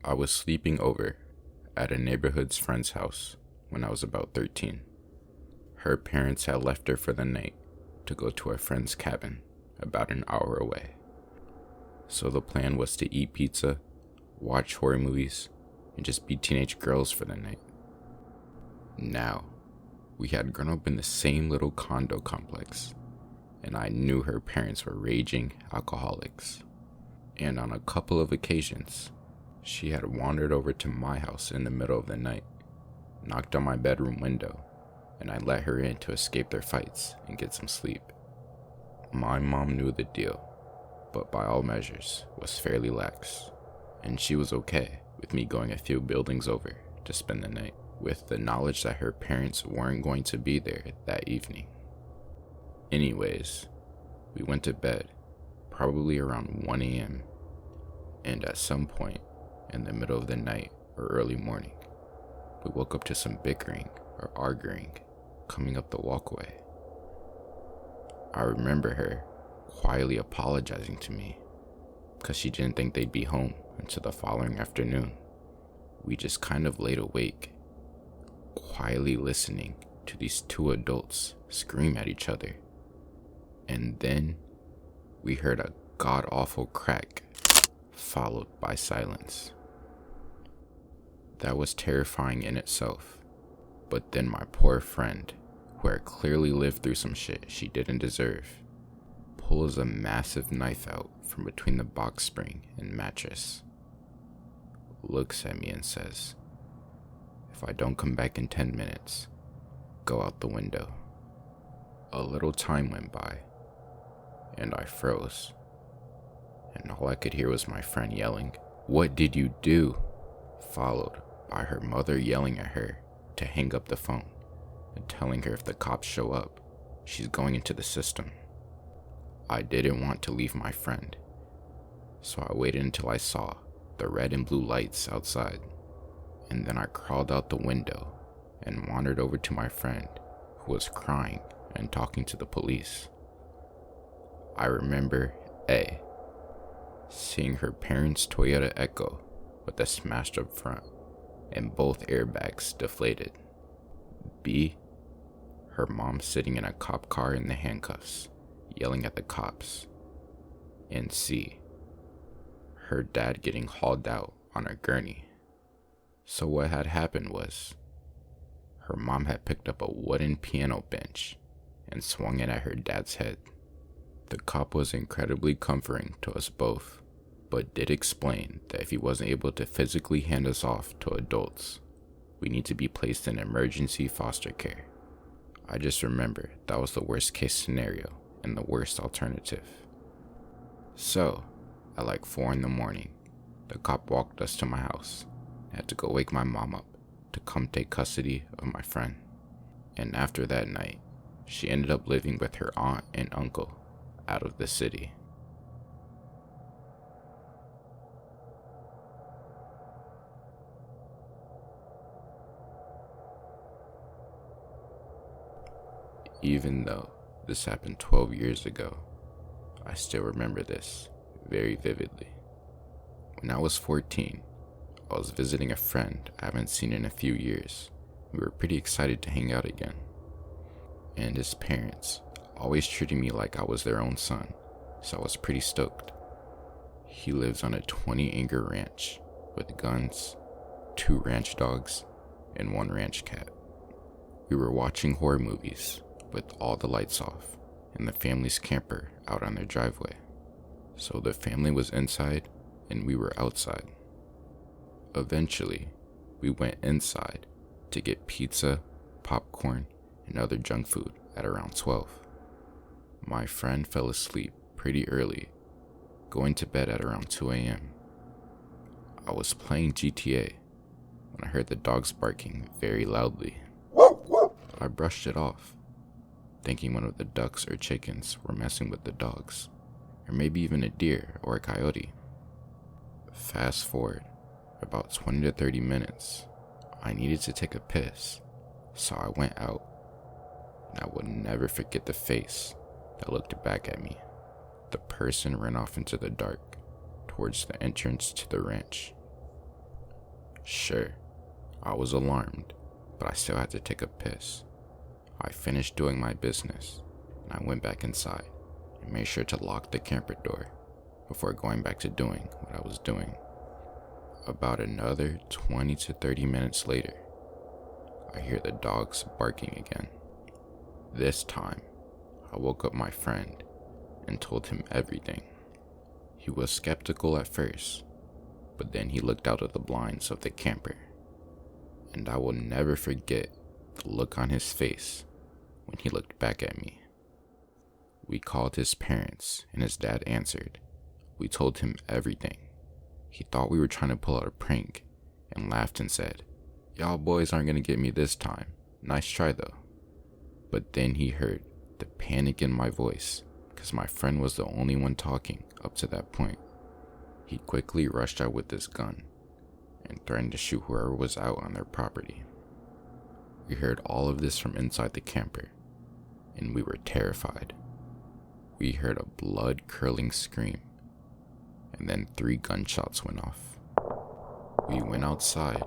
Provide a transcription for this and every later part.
I was sleeping over at a neighborhood's friend's house when I was about 13. Her parents had left her for the night to go to a friend's cabin about an hour away. So the plan was to eat pizza, watch horror movies, and just be teenage girls for the night. Now, we had grown up in the same little condo complex, and I knew her parents were raging alcoholics. And on a couple of occasions, she had wandered over to my house in the middle of the night, knocked on my bedroom window, and I let her in to escape their fights and get some sleep. My mom knew the deal, but by all measures was fairly lax, and she was okay with me going a few buildings over to spend the night, with the knowledge that her parents weren't going to be there that evening. Anyways, we went to bed probably around 1 a.m., and at some point in the middle of the night or early morning, we woke up to some bickering or arguing coming up the walkway. I remember her quietly apologizing to me because she didn't think they'd be home until the following afternoon. We just kind of laid awake, quietly listening to these two adults scream at each other. And then we heard a god-awful crack, followed by silence. That was terrifying in itself, but then my poor friend, who had clearly lived through some shit she didn't deserve, pulls a massive knife out from between the box spring and mattress, looks at me and says, "If I don't come back in 10 minutes, go out the window." A little time went by, and I froze, and all I could hear was my friend yelling, "What did you do?" followed by her mother yelling at her to hang up the phone and telling her if the cops show up, she's going into the system. I didn't want to leave my friend, so I waited until I saw the red and blue lights outside, and then I crawled out the window and wandered over to my friend, who was crying and talking to the police. I remember A, seeing her parents' Toyota Echo with a smashed up front and both airbags deflated. B, her mom sitting in a cop car in the handcuffs, yelling at the cops. And C, her dad getting hauled out on a gurney. So what had happened was, her mom had picked up a wooden piano bench and swung it at her dad's head. The cop was incredibly comforting to us both, but did explain that if he wasn't able to physically hand us off to adults, we need to be placed in emergency foster care. I just remember that was the worst case scenario and the worst alternative. So, at like 4 in the morning, the cop walked us to my house. I had to go wake my mom up to come take custody of my friend. And after that night, she ended up living with her aunt and uncle out of the city. Even though this happened 12 years ago, I still remember this very vividly. When I was 14, I was visiting a friend I haven't seen in a few years. We were pretty excited to hang out again. And his parents always treated me like I was their own son, so I was pretty stoked. He lives on a 20-acre ranch with guns, 2 ranch dogs, and 1 ranch cat. We were watching horror movies with all the lights off and the family's camper out on their driveway. So the family was inside and we were outside. Eventually, we went inside to get pizza, popcorn, and other junk food at around 12. My friend fell asleep pretty early, going to bed at around 2 a.m. I was playing GTA when I heard the dogs barking very loudly. I brushed it off, thinking one of the ducks or chickens were messing with the dogs, or maybe even a deer or a coyote. Fast forward about 20 to 30 minutes, I needed to take a piss, so I went out, and I would never forget the face that looked back at me. The person ran off into the dark towards the entrance to the ranch. Sure, I was alarmed, but I still had to take a piss. I finished doing my business, and I went back inside and made sure to lock the camper door before going back to doing what I was doing. About another 20 to 30 minutes later, I hear the dogs barking again. This time, I woke up my friend and told him everything. He was skeptical at first, but then he looked out of the blinds of the camper, and I will never forget the look on his face when he looked back at me. We called his parents, and his dad answered. We told him everything. He thought we were trying to pull out a prank and laughed and said, "Y'all boys aren't gonna get me this time. Nice try though." But then he heard the panic in my voice because my friend was the only one talking up to that point. He quickly rushed out with his gun and threatened to shoot whoever was out on their property. We heard all of this from inside the camper, and we were terrified. We heard a blood-curdling scream, and then 3 gunshots went off. We went outside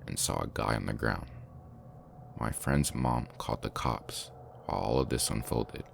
and saw a guy on the ground. My friend's mom called the cops while all of this unfolded.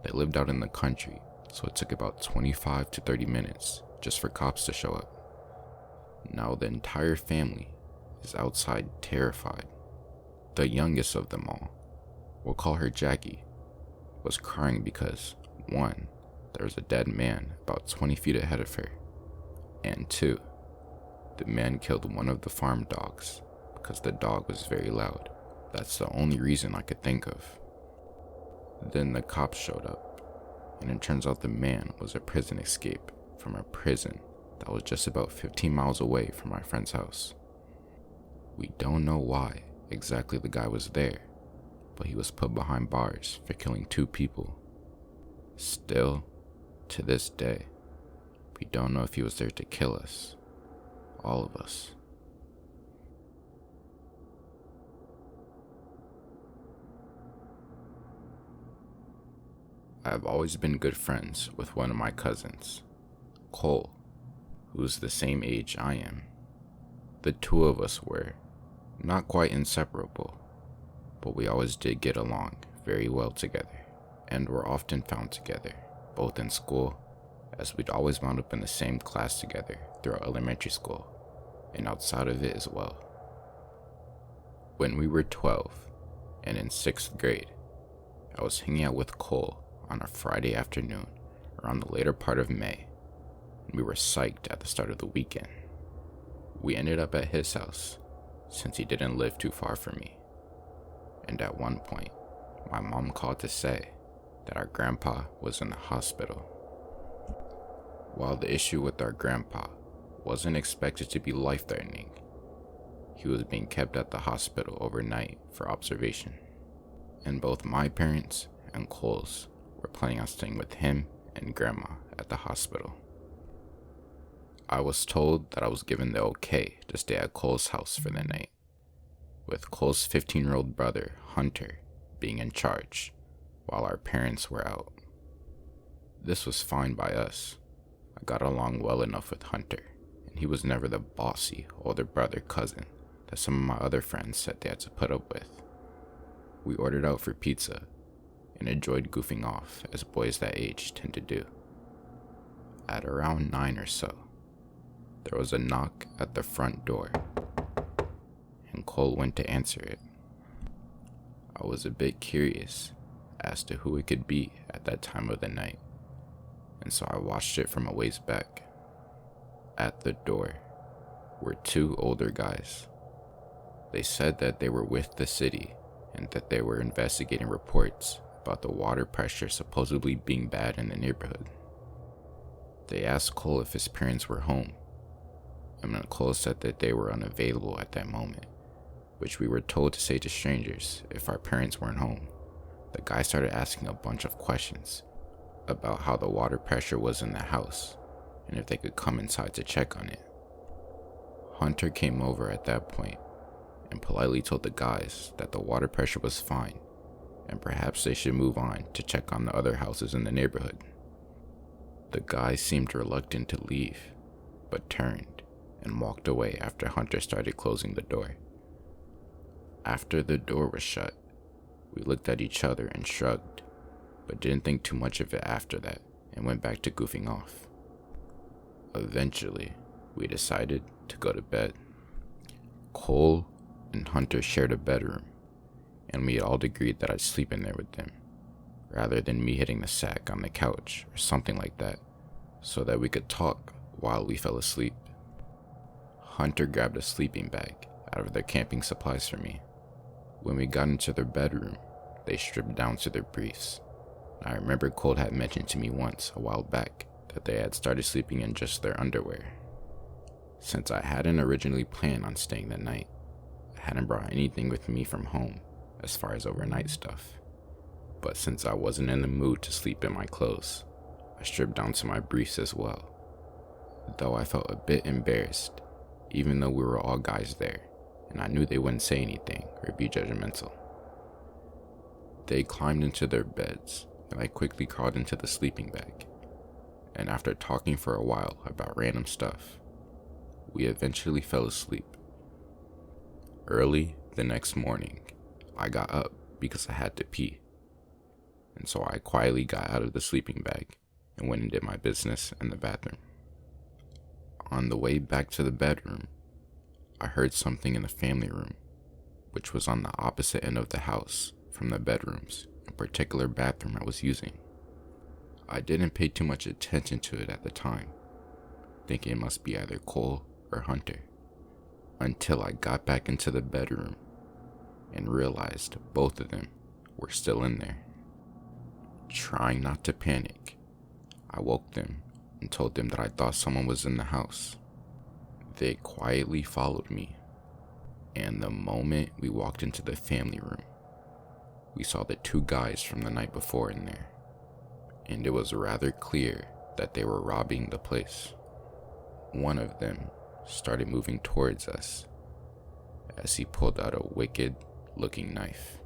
They lived out in the country, so it took about 25 to 30 minutes just for cops to show up. Now the entire family is outside terrified. The youngest of them all, we'll call her Jackie, was crying because 1, there was a dead man about 20 feet ahead of her, and 2, the man killed one of the farm dogs because the dog was very loud. That's the only reason I could think of. Then the cops showed up, and it turns out the man was a prison escape from a prison that was just about 15 miles away from my friend's house. We don't know why exactly the guy was there, but he was put behind bars for killing 2 people. Still, to this day, we don't know if he was there to kill us, all of us. I have always been good friends with one of my cousins, Cole, who's the same age I am. The 2 of us were not quite inseparable, but we always did get along very well together, and were often found together, both in school, as we'd always wound up in the same class together throughout elementary school, and outside of it as well. When we were 12 and in 6th grade, I was hanging out with Cole on a Friday afternoon around the later part of May, and we were psyched at the start of the weekend. We ended up at his house since he didn't live too far from me, and at one point, my mom called to say that our grandpa was in the hospital. While the issue with our grandpa wasn't expected to be life-threatening, he was being kept at the hospital overnight for observation, and both my parents and Cole's were planning on staying with him and grandma at the hospital. I was told that I was given the okay to stay at Cole's house for the night, with Cole's 15-year-old brother, Hunter, being in charge, while our parents were out. This was fine by us. I got along well enough with Hunter, and he was never the bossy older brother cousin that some of my other friends said they had to put up with. We ordered out for pizza, and enjoyed goofing off as boys that age tend to do. At around 9 or so, there was a knock at the front door, and Cole went to answer it. I was a bit curious as to who it could be at that time of the night, and so I watched it from a ways back. At the door were 2 older guys. They said that they were with the city and that they were investigating reports about the water pressure supposedly being bad in the neighborhood. They asked Cole if his parents were home, and when Cole said that they were unavailable at that moment, which we were told to say to strangers if our parents weren't home, the guy started asking a bunch of questions about how the water pressure was in the house and if they could come inside to check on it. Hunter came over at that point and politely told the guys that the water pressure was fine and perhaps they should move on to check on the other houses in the neighborhood. The guy seemed reluctant to leave, but turned and walked away after Hunter started closing the door. After the door was shut, we looked at each other and shrugged, but didn't think too much of it after that and went back to goofing off. Eventually, we decided to go to bed. Cole and Hunter shared a bedroom, and we all agreed that I'd sleep in there with them, rather than me hitting the sack on the couch or something like that, so that we could talk while we fell asleep. Hunter grabbed a sleeping bag out of their camping supplies for me. When we got into their bedroom, they stripped down to their briefs. I remember Cole had mentioned to me once a while back that they had started sleeping in just their underwear. Since I hadn't originally planned on staying that night, I hadn't brought anything with me from home as far as overnight stuff. But since I wasn't in the mood to sleep in my clothes, I stripped down to my briefs as well. Though I felt a bit embarrassed, even though we were all guys there, and I knew they wouldn't say anything or be judgmental. They climbed into their beds, and I quickly crawled into the sleeping bag. And after talking for a while about random stuff, we eventually fell asleep. Early the next morning, I got up because I had to pee. And so I quietly got out of the sleeping bag and went and did my business in the bathroom. On the way back to the bedroom, I heard something in the family room, which was on the opposite end of the house from the bedrooms, in particular bathroom I was using. I didn't pay too much attention to it at the time, thinking it must be either Cole or Hunter, until I got back into the bedroom and realized both of them were still in there. Trying not to panic, I woke them and told them that I thought someone was in the house. They quietly followed me, and the moment we walked into the family room, we saw the two guys from the night before in there, and it was rather clear that they were robbing the place. One of them started moving towards us as he pulled out a wicked-looking knife.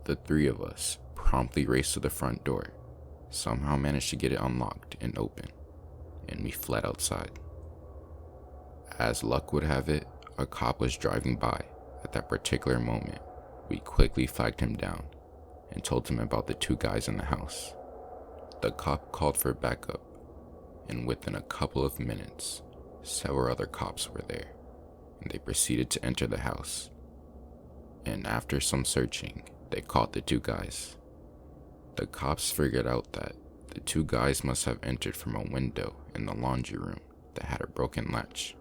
The three of us promptly raced to the front door, somehow managed to get it unlocked and open, and we fled outside. As luck would have it, a cop was driving by at that particular moment. We quickly flagged him down and told him about the two guys in the house. The cop called for backup, and within a couple of minutes, several other cops were there, and they proceeded to enter the house. And after some searching, they caught the two guys. The cops figured out that the two guys must have entered from a window in the laundry room that had a broken latch,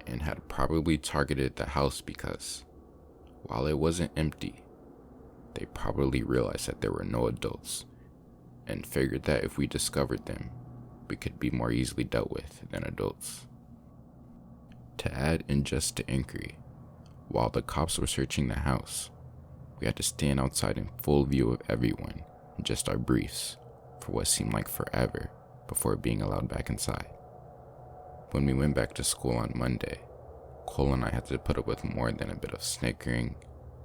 and had probably targeted the house because, while it wasn't empty, they probably realized that there were no adults, and figured that if we discovered them, we could be more easily dealt with than adults. To add injustice to inquiry, while the cops were searching the house, we had to stand outside in full view of everyone in just our briefs for what seemed like forever before being allowed back inside. When we went back to school on Monday, Cole and I had to put up with more than a bit of snickering,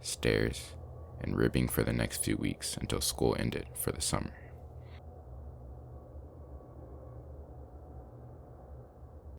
stares, and ribbing for the next few weeks until school ended for the summer.